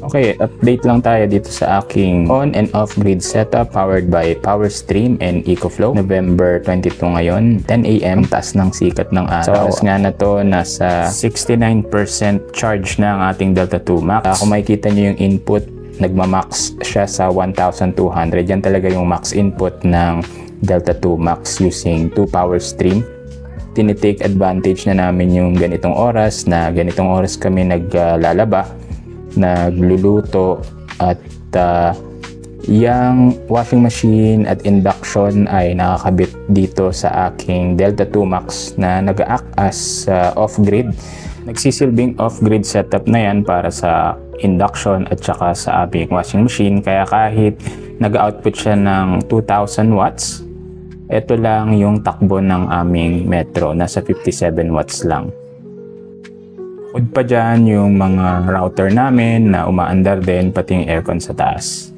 Okay, update lang tayo dito sa aking on and off grid setup powered by PowerStream and EcoFlow. November 22 ngayon, 10 AM, taas ng sikat ng araw. Sa oras nga na to, nasa 69% charge na ang ating Delta 2 Max. Kung makikita nyo yung input, nagmamax siya sa 1,200. Yan talaga yung max input ng Delta 2 Max using 2 PowerStream. Tinitake advantage na namin yung ganitong oras kami naglalaba, nagluluto, at yung washing machine at induction ay nakakabit dito sa aking Delta 2 Max na nag-act as off-grid. Nagsisilbing off-grid setup na yan para sa induction at saka sa aming washing machine, kaya kahit nag-output siya ng 2,000 watts, ito lang yung takbo ng aming Metro, nasa 57 watts lang. Bukod pa dyan yung mga router namin na umaandar din, pati yung aircon sa taas.